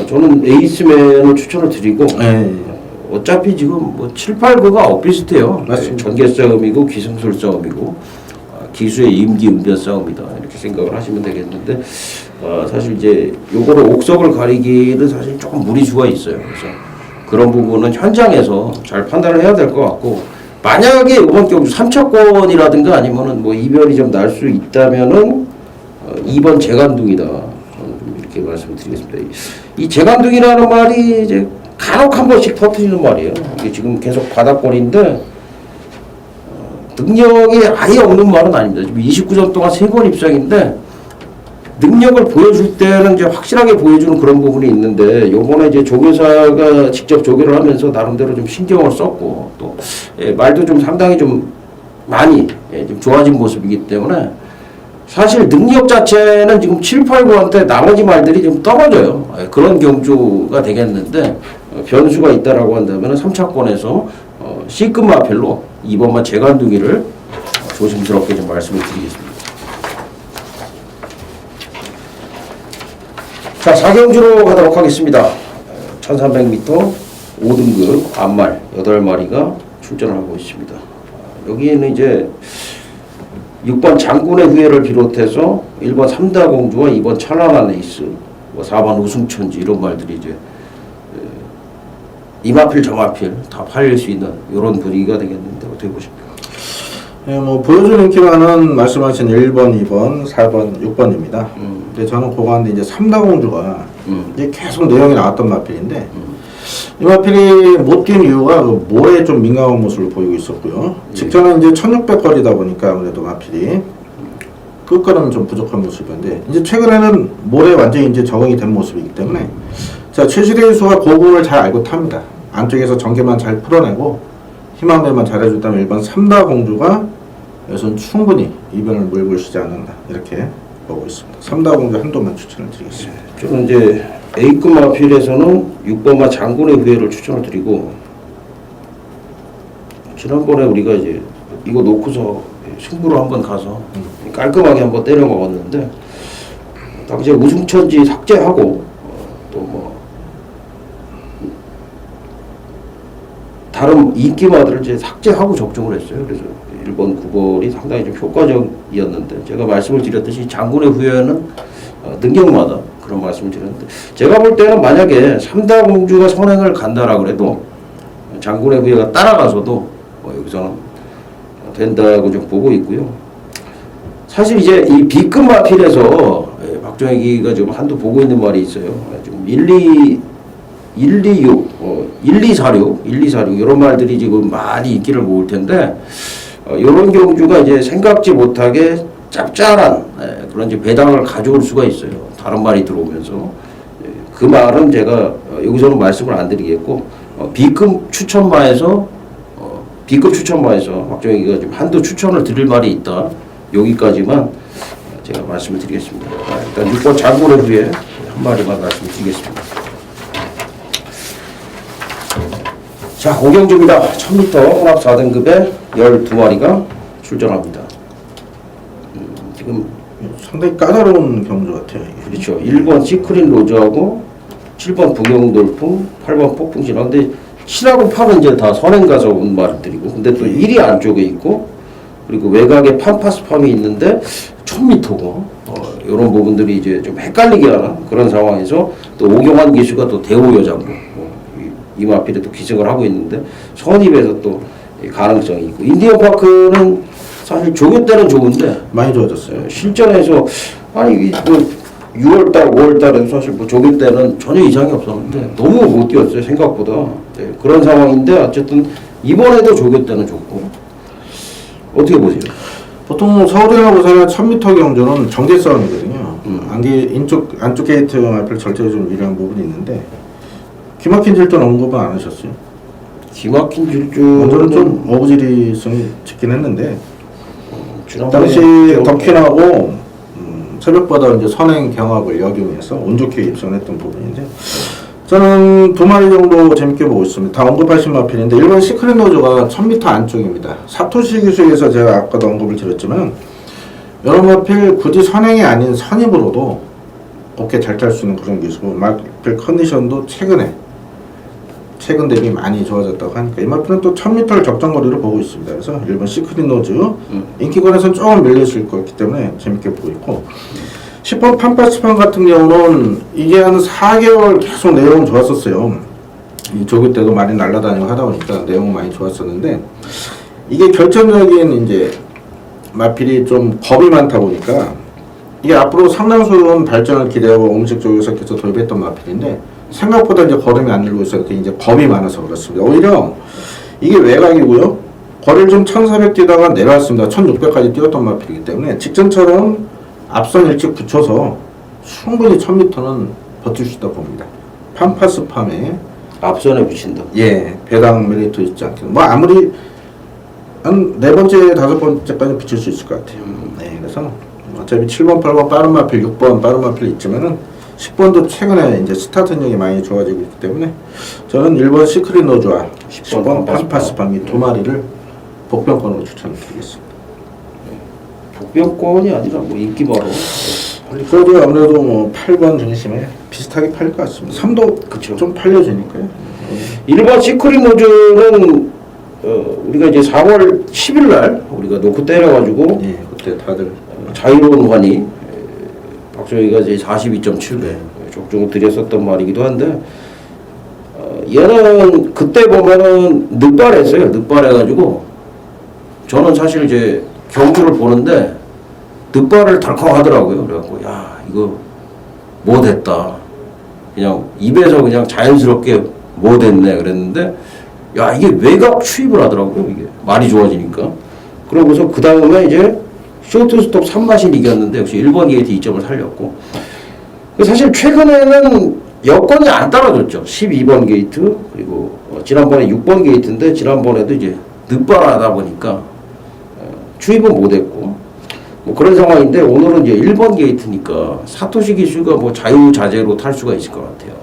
S1: 저는 에이스맨을 추천을 드리고
S2: 네.
S1: 어차피 지금 뭐 7, 8, 9가 엇비슷해요.
S2: 맞습니다.
S1: 전개 싸움이고 기승술 싸움이고 기수의 임기응변 싸움이다 이렇게 생각을 하시면 되겠는데 사실 이제 요거를 옥석을 가리기는 사실 조금 무리수가 있어요. 그래서 그런 부분은 현장에서 잘 판단을 해야 될 것 같고 만약에 이번 경주 3차권이라든가 아니면은 뭐 이변이 좀 날 수 있다면은 2번 재간둥이다 저는 이렇게 말씀드리겠습니다. 이 재간둥이라는 말이 이제 간혹 한 번씩 터트리는 말이에요. 이게 지금 계속 바닥거리인데 능력이 아예 없는 말은 아닙니다. 지금 29전 동안 3번 입상인데 능력을 보여줄 때는 이제 확실하게 보여주는 그런 부분이 있는데 요번에 이제 조교사가 직접 조교를 하면서 나름대로 좀 신경을 썼고 또 말도 좀 상당히 좀 많이 좀 좋아진 모습이기 때문에 사실 능력 자체는 지금 7, 8, 9한테 나머지 말들이 좀 떨어져요. 그런 경주가 되겠는데 변수가 있다라고 한다면 3차권에서 C급 마필로 2번만 재간둥이를 조심스럽게 좀 말씀을 드리겠습니다. 자, 4경주로 가도록 하겠습니다. 1300m 5등급 암말 8마리가 출전을 하고 있습니다. 여기에는 이제 6번 장군의 후예를 비롯해서 1번 삼다공주와 2번 찬란한 에이스, 4번 우승천지 이런 말들이 이제 이마필 저마필 다 팔릴 수 있는 이런 분위기가 되겠는데 어떻게 보십니까?
S2: 네, 뭐 보여주는 인기만은 말씀하신 1번, 2번, 4번, 6번입니다. 근데 저는 그거 하는데 이제 삼다공주가 이제 계속 내용이 나왔던 마필인데 이 마필이 못 뛴 이유가 그 모래에 좀 민감한 모습을 보이고 있었고요. 직전에 이제 1600거리다 보니까 아무래도 마필이 끝걸음은 좀 부족한 모습인데 이제 최근에는 모래에 완전히 이제 적응이 된 모습이기 때문에 자, 최시대 수가 고공을 잘 알고 탑니다. 안쪽에서 전개만 잘 풀어내고 힘한 배만 잘해줬다면 1번 삼다공주가 여기서는 충분히 이변을 물고 시지 않는다 이렇게 보고 있습니다. 삼다공주 한도만 추천을 드리겠습니다.
S1: 저는 이제 A급 마필에서는 6번마 장군의 후예를 추천을 드리고 지난번에 우리가 이제 이거 놓고서 승부로 한번 가서 깔끔하게 한번 때려 먹었는데 당시에 우승천지 삭제하고 또 뭐 다른 인기마들을 이제 삭제하고 적중을 했어요. 그래서 1번 9번이 상당히 좀 효과적이었는데 제가 말씀을 드렸듯이 장군의 후예는 능력마다 그런 말씀을 드렸는데 제가 볼 때는 만약에 삼다공주가 선행을 간다라 그래도 장군의 후예가 따라가서도 여기서는 된다고 좀 보고 있고요. 사실 이제 이 B급 마필에서 박정희가 지금 한두 보고 있는 말이 있어요. 지금 126, 1246 이런 말들이 지금 많이 인기를 모을 텐데 이런 경주가 이제 생각지 못하게 짭짤한 그런 이제 배당을 가져올 수가 있어요. 다른 말이 들어오면서 그 말은 제가 여기서는 말씀을 안 드리겠고 B급 추천마에서 박정희가 좀 한두 추천을 드릴 말이 있다. 여기까지만 제가 말씀을 드리겠습니다. 일단 6번 장군의 후에 한 마리만 말씀을 드리겠습니다. 자, 5경주입니다. 1000m 혼합 4등급에 12마리가 출전합니다. 지금
S2: 상당히 까다로운 경주 같아요. 이게.
S1: 그렇죠. 1번 시크릿 로즈하고 7번 부경돌풍, 8번 폭풍신화. 근데 7하고 8은 이제 다 선행 가서 온 말들이고 근데 또 1이 안쪽에 있고 그리고 외곽에 팜파스팜이 있는데 1000m고 이런 부분들이 이제 좀 헷갈리게 하는 그런 상황에서 또 오경환 기수가 또 대우 여자부 이 마필에 또 기승을 하고 있는데 선입에서 또 가능성이 있고 인디언파크는 사실 조교 때는 좋은데
S2: 많이 좋아졌어요.
S1: 실전에서 아니 뭐 6월달, 5월달에도 사실 뭐 조교 때는 전혀 이상이 없었는데 너무 못 뛰었어요 생각보다. 네, 그런 상황인데 어쨌든 이번에도 조교 때는 좋고 어떻게 보세요?
S2: 보통 서울이나 부산의 1000m 경주는 정계 싸움이거든요. 안쪽 게이트 앞에 절대로 좀 유리한 부분이 있는데 기막힌 질주 언급은 안 하셨어요.
S1: 기막힌 질주
S2: 먼저는 좀 어부지리성이 짙긴 했는데 당시
S1: 지난번에
S2: 덕킨하고 새벽보다 이제 선행 경합을 역용해서 운 좋게 입선했던 부분인데 저는 2마리 정도 재밌게 보고 있습니다. 다 언급하신 마필인데 일반 시크릿 노즈가 1000m 안쪽입니다. 사토시 기수에서 제가 아까도 언급을 드렸지만 여러 마필 굳이 선행이 아닌 선입으로도 어깨 잘 탈 수 있는 그런 기수고 마필 컨디션도 최근 대비 많이 좋아졌다고 하니까 이 마필은 또 1000m를 적정거리로 보고 있습니다. 그래서 일본 시크릿 노즈 인기권에서는 조금 밀려있을 것 같기 때문에 재밌게 보고 있고 10번 팜파스팜 같은 경우는 이게 한 4개월 계속 내용은 좋았었어요. 이 조교 때도 많이 날아다니고 하다 보니까 내용은 많이 좋았었는데 이게 결정적인 이제 마필이 좀 겁이 많다 보니까 이게 앞으로 상당수는 발전을 기대하고 음식 쪽에서 계속 도입했던 마필인데 생각보다 이제 걸음이 안 늘고 있어서 이제 겁이 많아서 그렇습니다. 오히려 이게 외곽이고요. 거리를 좀 1400 뛰다가 내려왔습니다. 1600까지 뛰었던 마필이기 때문에 직전처럼 앞선 일찍 붙여서 충분히 1000m는 버틸 수 있다고 봅니다. 팜파스팜에
S1: 앞선에 붙인다.
S2: 예, 배당 메리트 있지 않겠나. 뭐 아무리 한 4번째, 5번째까지 붙일 수 있을 것 같아요. 네, 그래서 어차피 7번, 8번 빠른 마필, 6번 빠른 마필 있지만은 10번도 최근에 이제 스타트 능력이 많이 좋아지고 있기 때문에 저는 1번 시크릿 노즈와 10번 팜파스팜 이 2마리를 복병권으로 추천드리겠습니다.
S1: 복병권이 아니라 뭐 인기바로.
S2: 그래도 아무래도 뭐 8번 중심에 비슷하게 팔릴 것 같습니다. 3도
S1: 그쵸.
S2: 좀 팔려주니까요.
S1: 일반 시크릿 노즈는 우리가 이제 4월 10일 날 우리가 놓고 때려가지고
S2: 예, 그때 다들
S1: 자유로운 환희 박정희가 이제 42.7배 족중을 드렸었던 말이기도 한데 얘는 그때 보면은 늑발했어요. 늑발해가지고 저는 사실 이제 경주를 보는데 늑발을 덜컥 하더라고요. 그래갖고 야 이거 뭐 됐다. 그냥 입에서 그냥 자연스럽게 뭐 됐네 그랬는데 야 이게 외곽 추입을 하더라고요. 이게 말이 좋아지니까. 그러고서 그 다음에 이제 쇼트스톱 3마신 이겼는데 역시 1번 게이트 2점을 살렸고 사실 최근에는 여건이 안 따라줬죠. 12번 게이트 그리고 지난번에 6번 게이트인데 지난번에도 이제 늑발하다 보니까 추입은 못했고 뭐 그런 상황인데 오늘은 이제 1번 게이트니까 사토시 기수가 뭐 자유자재로 탈 수가 있을 것 같아요.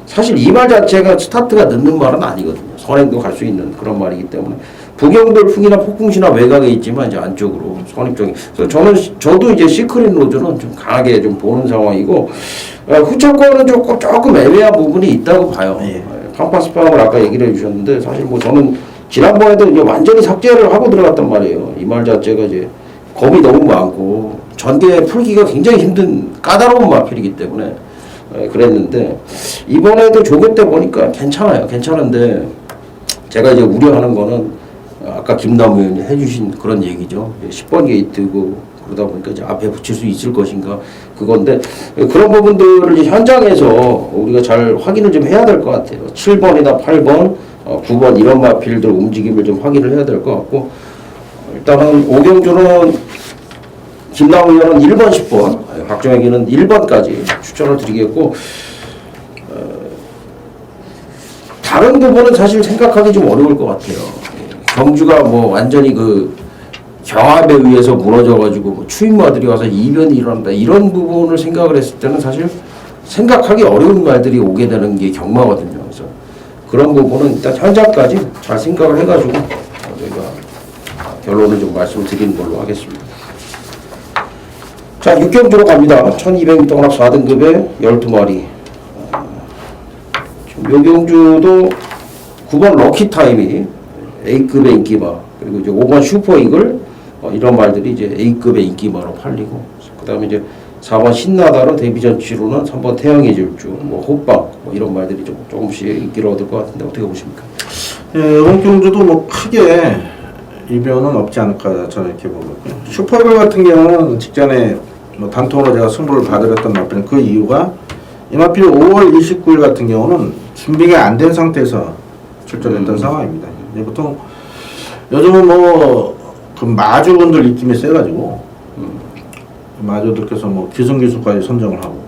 S1: 사실 이 말 자체가 스타트가 늦는 말은 아니거든요. 선행도 갈 수 있는 그런 말이기 때문에 북영돌풍이나 폭풍시나 외곽에 있지만 이제 안쪽으로 선입 쪽에. 그래서 저도 이제 시크릿 로즈는 좀 강하게 좀 보는 상황이고 후차권은 조금 애매한 부분이 있다고 봐요.
S2: 예.
S1: 팜파스팜을 아까 얘기를 해주셨는데 사실 뭐 저는 지난번에도 이제 완전히 삭제를 하고 들어갔단 말이에요. 이 말 자체가 이제 겁이 너무 많고 전개 풀기가 굉장히 힘든 까다로운 마필이기 때문에 그랬는데 이번에도 조교 때 보니까 괜찮아요. 괜찮은데 제가 이제 우려하는 거는 아까 김남우 의원이 해주신 그런 얘기죠. 10번 게이트고 그러다 보니까 이제 앞에 붙일 수 있을 것인가 그건데 그런 부분들을 이제 현장에서 우리가 잘 확인을 좀 해야 될 것 같아요. 7번이나 8번, 9번 이런 마필들 움직임을 좀 확인을 해야 될 것 같고 일단은 오경주는 김남우 의원은 1번, 10번, 박정혁이는 1번까지 추천을 드리겠고 다른 부분은 사실 생각하기 좀 어려울 것 같아요. 경주가 뭐 완전히 그 경합에 의해서 무너져가지고 뭐 추임마들이 와서 이변이 일어난다 이런 부분을 생각을 했을 때는 사실 생각하기 어려운 말들이 오게 되는 게 경마거든요. 그래서 그런 부분은 일단 현장까지 잘 생각을 해가지고 저희가 결론을 좀 말씀드리는 걸로 하겠습니다. 자, 6경주로 갑니다. 1200m 혼합 4등급에 12마리. 지금 요 경주도 9번 럭키타임이 A급의 인기마, 그리고 이제 5번 슈퍼이글 이런 말들이 이제 A급의 인기마로 팔리고, 그다음에 이제 4번 신나다로 데뷔전 치로는 3번 태양의 질주, 뭐 호빵 뭐 이런 말들이 조금씩 인기를 얻을 것 같은데 어떻게 보십니까?
S2: 예, 이번 경주도 뭐 크게 이변은 없지 않을까 저는 이렇게 보거든요. 슈퍼이글 같은 경우는 직전에 뭐 단통으로 제가 승부를 봐드렸던 마필은 그 이유가 이 마필이 5월 29일 같은 경우는 준비가 안 된 상태에서 출전했던 상황입니다. 이제 보통 요즘은 그 마주분들 입김이 세가지고 마주들께서 뭐 기승기수까지 선정을 하고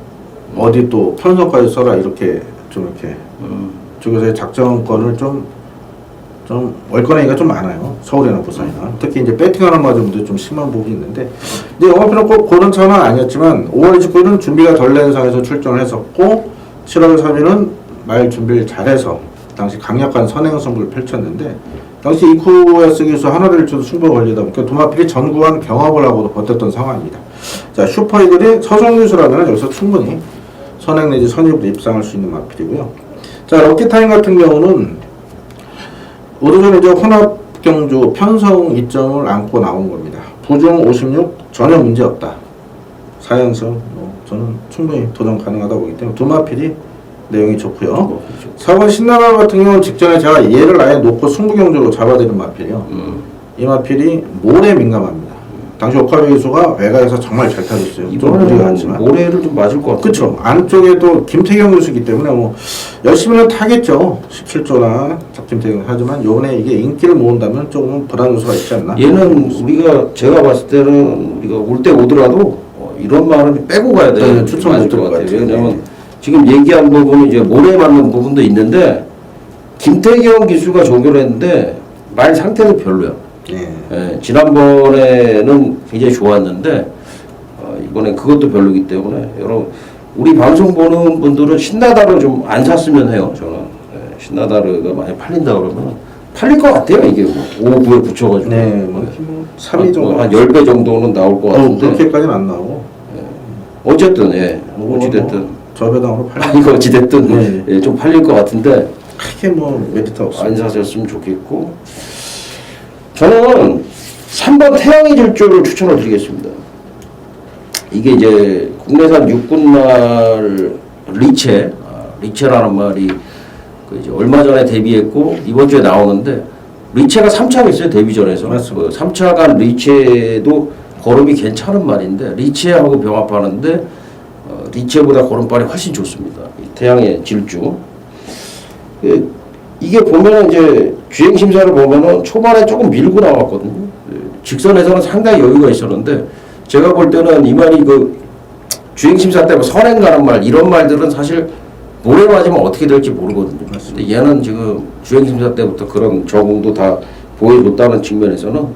S2: 어디 또 편성까지 써라 이렇게 좀 이렇게 쪽에서의 작전권을 좀 월권하기가 좀 많아요. 서울이나 부산이나 특히 이제 배팅하는 마주분들 좀 심한 부분이 있는데 이제 영화표는 꼭 그런 차는 아니었지만 5월 29일은 준비가 덜 된 상황에서 출전을 했었고 7월 3일은 말 준비를 잘해서 당시 강력한 선행 승부를 펼쳤는데 당시 이쿠에스 기수 하나를 좀 승부가 걸리다 보니까 두 마필이 전구한 경합을 하고도 버텼던 상황입니다. 자, 슈퍼이글이 서성 기수라면 여기서 충분히 선행 내지 선입으로 입상할 수 있는 마필이고요. 자, 럭키타임 같은 경우는 오르전 이제 혼합 경주 편성 2점을 안고 나온 겁니다. 부중 56 전혀 문제 없다. 4연승 저는 충분히 도전 가능하다 보기 때문에 두 마필이 내용이 좋고요. 4번 신나발 같은 경우는 직전에 제가 얘를 아예 놓고 승부경주로 잡아드린 마필이요. 이 마필이 모래에 민감합니다. 당시 오카베 기수가 외곽에서 정말 잘 타줬어요.
S1: 이번에는 모래를 좀 맞을 것 같아요.
S2: 그렇죠. 안쪽에도 김태경 기수이기 때문에 뭐 열심히는 타겠죠. 17조나 김태경 하지만 요번에 이게 인기를 모은다면 조금 불안 요소가 있지 않나.
S1: 얘는 제가 봤을 때는 우리가 올 때 오더라도 이런 말은 빼고 가야 돼요.
S2: 네, 추천할 것 같아요.
S1: 왜냐면 지금 얘기한 부분은 이제 모래 맞는 부분도 있는데 김태경 기수가 종결했는데 말 상태는 별로야. 예, 지난번에는 굉장히 좋았는데 이번엔 그것도 별로기 때문에 여러분 우리 방송 보는 분들은 신나다를 좀 안 샀으면 해요. 저는 신나다르가 많이 팔린다 그러면 팔릴 것 같아요. 이게 5, 9에 붙여가지고
S2: 네, 3위 정도
S1: 한 10배 정도는 나올 것 같은데
S2: 그렇게까지는 안 나오고
S1: 어쨌든 어찌됐든
S2: 저배당으로 팔.
S1: 이거 어찌됐든 예, 좀 팔릴 것 같은데
S2: 크게 뭐 메리트 없어.
S1: 안 사셨으면 좋겠고 저는 3번 태양의 질주를 추천을 드리겠습니다. 이게 이제 국내산 육군말 리체라는 말이 이제 얼마 전에 데뷔했고 이번 주에 나오는데 리체가 3차가 있어요. 데뷔전에서.
S2: 맞습니다.
S1: 3차간 리체도 걸음이 괜찮은 말인데 리체하고 병합하는데 리체보다 걸음발이 훨씬 좋습니다. 태양의 질주. 이게 보면은 이제 주행 심사를 보면은 초반에 조금 밀고 나왔거든요. 직선에서는 상당히 여유가 있었는데 제가 볼 때는 이 말이 주행 심사 때문에 선행 가는 말 이런 말들은 사실 모래 맞으면 어떻게 될지 모르거든요. 근데 얘는 지금 주행 심사 때부터 그런 적응도 다 보여줬다는 측면에서는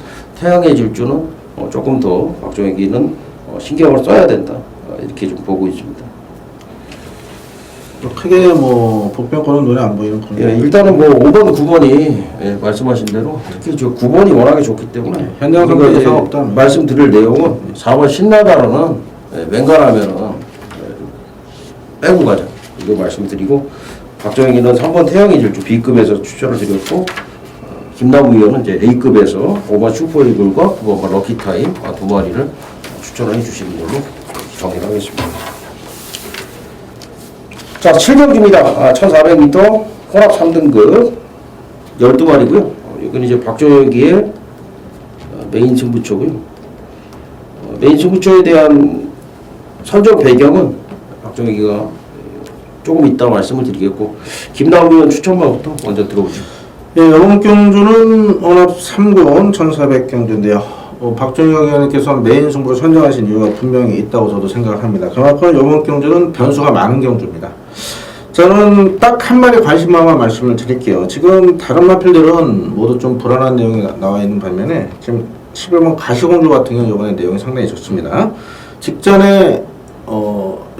S1: 태양의 질주는 조금 더 박종혁이는 신경을 써야 된다. 이렇게 좀 보고 있습니다.
S2: 크게 뭐 복병권은 눈에 안 보이는 그런.
S1: 예, 일단은 뭐 5번, 9번이 말씀하신 대로 특히 저 9번이 워낙에 좋기 때문에
S2: 현장 선거에서 상관없다.
S1: 말씀드릴 내용은 4번 신나다로는 웬간하면은 빼고 가자 이거 말씀드리고 박정희는 3번 태양의 질주 B급에서 추천을 드렸고 김남우 의원은 이제 A급에서 5번 슈퍼이글과 9번 럭키타임 두 마리를 추천을 해주시는 걸로 정리를 하겠습니다. 자, 7경주입니다. 1400m 혼합 3등급 12마리고요. 이건 이제 박정혁이의 메인 승부처고요. 메인 승부처에 대한 선정 배경은 박정혁이가 조금 이따 말씀을 드리겠고 김나우 의원 추천만부터 먼저 들어보죠.
S2: 예, 이번 경주는 혼합 3군 1400경주인데요. 박정혁 의원님께서 메인 승부를 선정하신 이유가 분명히 있다고 저도 생각합니다. 그만큼 이번 경주는 변수가 많은 경주입니다. 저는 딱 한 마리 관심만 말씀을 드릴게요. 지금 다른 마필들은 모두 좀 불안한 내용이 나와 있는 반면에 지금 11번 가시공주 같은 경우 이번에 내용이 상당히 좋습니다. 직전에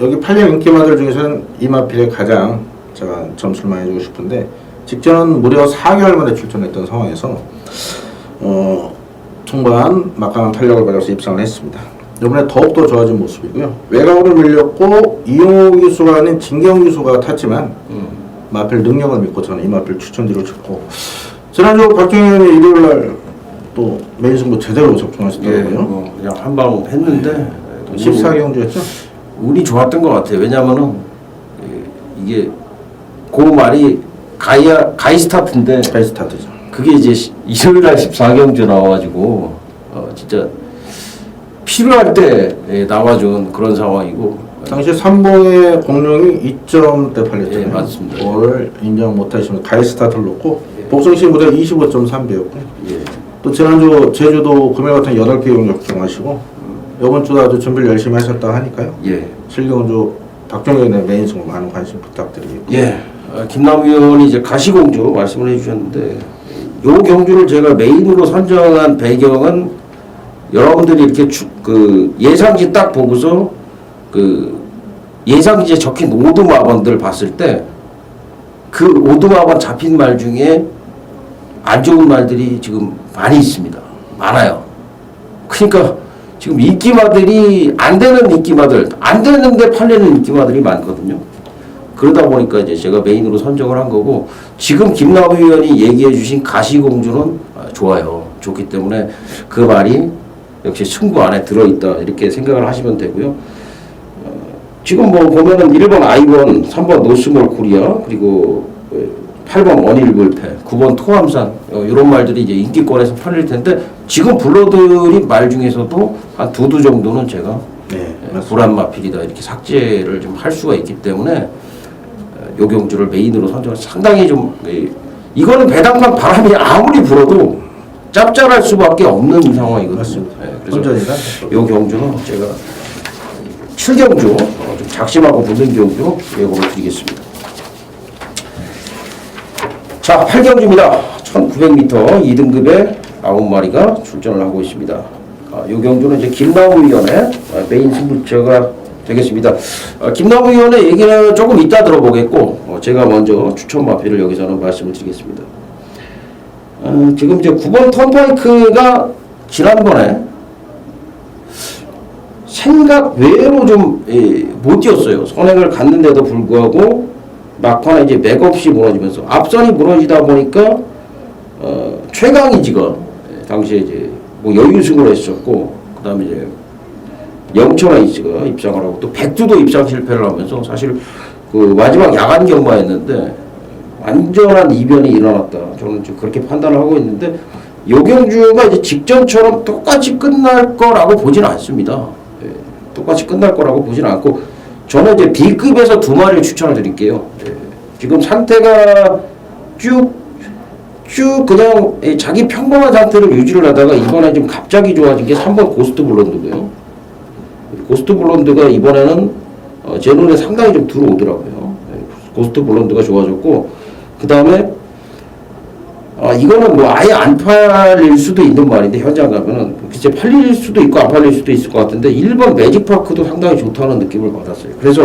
S2: 여기 8년 인기마들 중에서는 이 마필에 가장 제가 점수를 많이 주고 싶은데 직전은 무려 4개월 만에 출전했던 상황에서 총반 막강한 탄력을 받아서 입상을 했습니다. 이번에 더욱더 좋아진 모습이고요. 외곽으로 밀렸고 이용호 기수가 아닌 진경 기수가 탔지만 마필 능력을 믿고 저는 이 마필 추천드리고 싶고 지난주 박정희 의원이 일요일날 또 메인 승부 제대로
S1: 예,
S2: 적중하시더라고요.
S1: 그냥 한 방 했는데
S2: 14경주였죠?
S1: 운이 좋았던 것 같아요. 왜냐하면은 이게 그 말이 가이 스타트인데
S2: 가이스타트죠.
S1: 그게 이제 일요일날 14경주 나와가지고 진짜 필요할 때 나와준 그런 상황이고.
S2: 당시 3봉의 공룡이 2점대 팔렸잖아요.
S1: 예, 맞습니다.
S2: 그걸 인정 못하시면 가이스타트를 놓고 복성시 무대 25.3배였고요.
S1: 예.
S2: 또 지난주 제주도 금요 같은 8개 경주 적중하시고 이번 주도 아주 준비를 열심히 하셨다 하니까요.
S1: 예.
S2: 실경주 박정현의 메인 승부 많은 관심 부탁드리겠고.
S1: 예. 김남우 의원이 이제 가시공주 말씀을 해주셨는데 요 경주를 제가 메인으로 선정한 배경은 여러분들이 이렇게 그 예상지 딱 보고서 그 예상지에 적힌 오두마번들 봤을 때 그 오두마번 잡힌 말 중에 안 좋은 말들이 지금 많이 있습니다. 많아요. 그러니까 지금 인기마들이 안 되는 인기마들, 안 되는데 팔리는 인기마들이 많거든요. 그러다 보니까 이제 제가 메인으로 선정을 한 거고 지금 김남우 의원이 얘기해 주신 가시공주는 좋아요. 좋기 때문에 그 말이 역시 승부 안에 들어있다 이렇게 생각을 하시면 되고요. 지금 뭐 보면은 1번 아이번, 3번 노스몰 코리아, 그리고 8번 원일불패, 9번 토함산 이런 말들이 이제 인기권에서 팔릴 텐데 지금 불러드린 말 중에서도 한 두 정도는 제가
S2: 네,
S1: 불안마필이다 이렇게 삭제를 좀 할 수가 있기 때문에 요 경주를 메인으로 선정을 상당히 좀 이거는 배당만 바람이 아무리 불어도 짭짤할 수밖에 없는 상황이거든요.
S2: 맞습니다.
S1: 그래서
S2: 혼전이다.
S1: 요 경주는 제가 7경주 좀 작심하고 붙는 경주로 예고를 드리겠습니다. 자, 8경주입니다. 1900m 2등급에 9마리가 출전을 하고 있습니다. 이 경주는 이제 김남우 위원의 메인 승부처가 되겠습니다. 김남우 위원의 얘기는 조금 이따 들어보겠고 제가 먼저 추천 마필을 여기서는 말씀을 드리겠습니다. 지금 이제 9번 턴파이크가 지난번에 생각 외로 좀 못 뛰었어요. 선행을 갔는데도 불구하고 막판에 이제 맥없이 무너지면서 앞선이 무너지다 보니까 최강희지가 당시에 이제 뭐 여유승을 했었고 그다음에 이제 영천아이스가 입상을 하고 또 백두도 입상 실패를 하면서 사실 그 마지막 야간 경마였는데 완전한 이변이 일어났다. 저는 좀 그렇게 판단을 하고 있는데 요 경주가 이제 직전처럼 똑같이 끝날 거라고 보지는 않습니다. 똑같이 끝날 거라고 보지는 않고 저는 이제 B급에서 2마리를 추천을 드릴게요. 지금 상태가 쭉 그냥 자기 평범한 상태를 유지를 하다가 이번에 좀 갑자기 좋아진 게 3번 고스트 블론드고요. 고스트 블론드가 이번에는 제 눈에 상당히 좀 들어오더라고요. 고스트 블론드가 좋아졌고 그 다음에 이거는 뭐 아예 안 팔릴 수도 있는 말인데 현장 가면은 글쎄 팔릴 수도 있고 안 팔릴 수도 있을 것 같은데 1번 매직파크도 상당히 좋다는 느낌을 받았어요. 그래서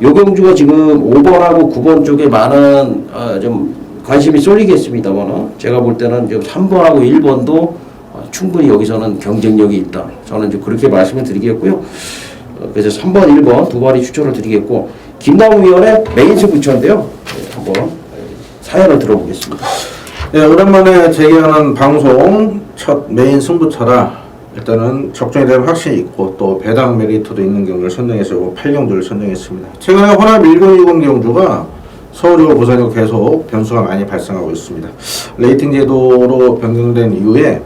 S1: 요 경주가 지금 5번하고 9번 쪽에 많은 좀 관심이 쏠리겠습니다만 제가 볼 때는 좀 3번하고 1번도 충분히 여기서는 경쟁력이 있다. 저는 좀 그렇게 말씀을 드리겠고요. 그래서 3번, 1번 두 마리 추천을 드리겠고 김남우 위원의 메인 승부처인데요. 한번 사연을 들어보겠습니다.
S2: 네, 오랜만에 재개하는 방송 첫 메인 승부처라 일단은 적중에 대한 확신이 있고 또 배당 메리트도 있는 경주를 선정해서 8경주를 선정했습니다. 최근에 호남 1920 경주가 서울이고 부산이고 계속 변수가 많이 발생하고 있습니다. 레이팅 제도로 변경된 이후에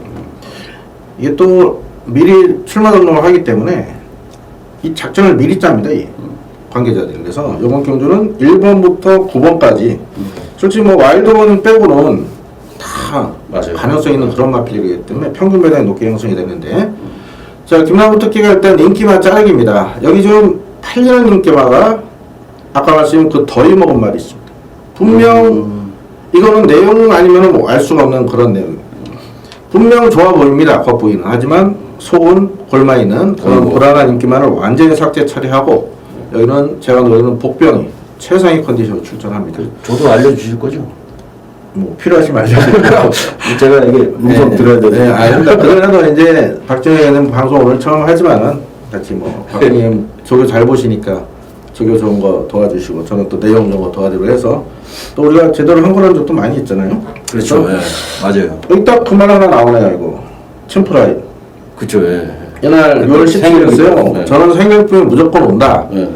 S2: 이게 또 미리 출마 등록을 하기 때문에 이 작전을 미리 짭니다. 이 관계자들이. 그래서 이번 경주는 1번부터 9번까지 솔직히 뭐 와일드원 빼고는 다
S1: 맞아요.
S2: 가능성 있는 그런 마필이기 때문에 평균 배당이 높게 형성이 되는데 자 김남우 특기가 일단 인기마 자르기입니다. 여기 지금 팔리는 인기마가 아까 말씀드린 그 덜이 먹은 말이 있습니다. 분명 이거는 내용 아니면 뭐 알 수가 없는 그런 내용입니다. 분명 좋아 보입니다. 겉보기는. 하지만 속은 골마 있는 그런 불안한 인기만을 완전히 삭제 처리하고 여기는 제가 노리는 복병이 최상의 컨디션으로 출전합니다.
S1: 저도 알려주실 거죠?
S2: 뭐 필요하시면 알려드릴게요.
S1: 제가 이게 음성 들어야 되는데.
S2: 네, 아닙니다. 그래도 이제 박정희는 방송 오늘 처음 하지만은 같이 뭐 박정희 조교 잘 보시니까 저교 좋은 거 도와주시고 저는 또 내용 좋은 거 도와드리고 해서 또 우리가 제대로 한 거라는 적도 많이 있잖아요.
S1: 그렇죠. 예. 맞아요.
S2: 여기 딱 그 말 하나 나오네요. 이거 챔프라인.
S1: 그렇죠. 예.
S2: 이날 6월 17일이었어요.
S1: 네.
S2: 저는 생일품에 무조건 온다.
S1: 예.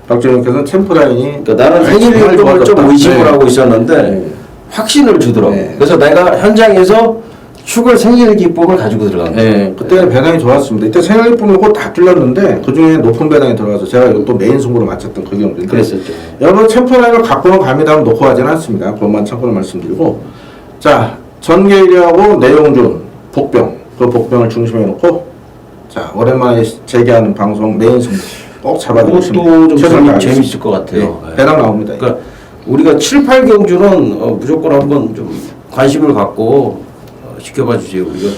S2: 박정희께서는 챔프라인이
S1: 그러니까 나는 생일일동을 좀 의심을 하고 있었는데 확신을 주더라고.
S2: 네.
S1: 그래서 내가 현장에서 축을 생일 기법을 가지고 들어간 거예요.
S2: 네, 그때 배당이 좋았습니다. 이때 생일품을 곧 다 찔렀는데 그 중에 높은 배당이 들어가서 제가 이거 또 메인 승부로 맞췄던 그 경우인데
S1: 그랬었죠.
S2: 여러분 챔프라인을 갖고는 감히 다음 놓고 하지는 않습니다. 그것만 참고로 말씀드리고 자 전개일하고 내용준 복병 그 복병을 중심에 놓고 자 오랜만에 재개하는 방송 메인 승부 꼭 잡아주시면
S1: 그것도 좀 재밌을 것 같아요.
S2: 네, 배당 나옵니다.
S1: 그러니까 우리가 7, 8경주는 무조건 한번 좀 관심을 갖고 지켜봐 주세요. 우리가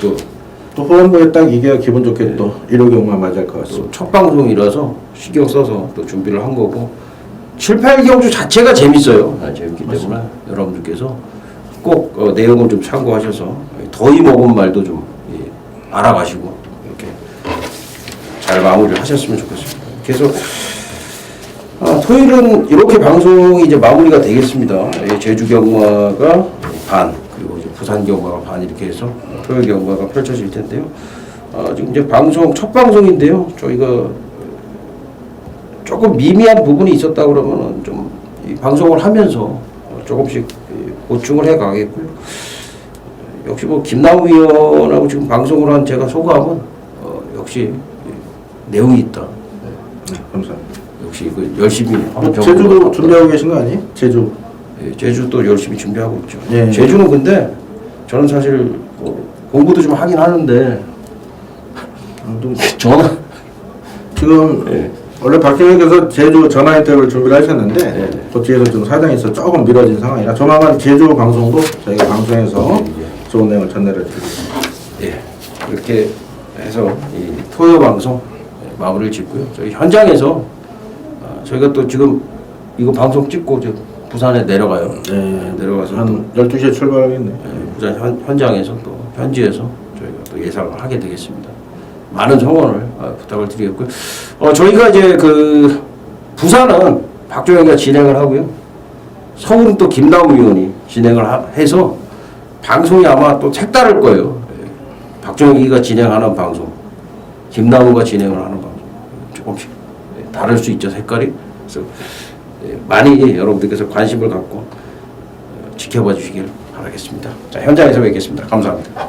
S2: 또 후원부에 딱 이게 기분 좋게 또 1호 경우만 맞을 것 같습니다.
S1: 또 첫 방송이라서 신경 써서 또 준비를 한 거고 7, 8경주 자체가 재밌어요. 재밌기 때문에 여러분들께서 꼭 내용을 좀 참고하셔서 더위 먹은 말도 좀 알아가시고 이렇게 잘 마무리를 하셨으면 좋겠습니다. 그래서 토요일은 이렇게 방송이 이제 마무리가 되겠습니다. 제주 경마가 반 그리고 이제 부산 경마가 반 이렇게 해서 토요일 경마가 펼쳐질 텐데요. 지금 이제 방송 첫 방송인데요. 저희가 조금 미미한 부분이 있었다 그러면은 좀 이 방송을 하면서 조금씩 보충을 해 가겠고요. 역시 뭐 김남우 위원하고 지금 방송을 한 제가 소감은 역시 내용이 있다.
S2: 네, 감사합니다.
S1: 역시 그 열심히
S2: 제주도 준비하고 계신 거 아니에요? 제주.
S1: 예, 제주도 열심히 준비하고 있죠.
S2: 예.
S1: 제주는 근데 저는 사실 공부도 좀 하긴 하는데 전화
S2: 지금
S1: 예.
S2: 원래 박정희께서 제주 전화 인터뷰를 준비를 하셨는데
S1: 네.
S2: 그 뒤에서 좀 사정이 있어 조금 미뤄진 상황이라 조만간 제주 방송도 저희가 방송에서 좋은 내용을 전달해 드리겠습니다.
S1: 예, 이렇게 해서 이 토요 방송 마무리를 짓고요. 저희 현장에서 저희가 또 지금 이거 방송 찍고 저 부산에 내려가요.
S2: 네,
S1: 내려가서
S2: 한 12시에 출발하겠네.
S1: 부산 현장에서 또 현지에서 저희가 또 예상을 하게 되겠습니다. 많은 성원을 부탁을 드리겠고요. 저희가 이제 그 부산은 박종혁이가 진행을 하고요. 서울은 또 김남우 의원이 진행을 해서 방송이 아마 또 색다를 거예요. 박종혁이가 진행하는 방송, 김남우가 진행을 하는 방송 조금씩 다를 수 있죠, 색깔이. 그래서 많이 여러분들께서 관심을 갖고 지켜봐 주시길 바라겠습니다. 자, 현장에서 뵙겠습니다. 감사합니다.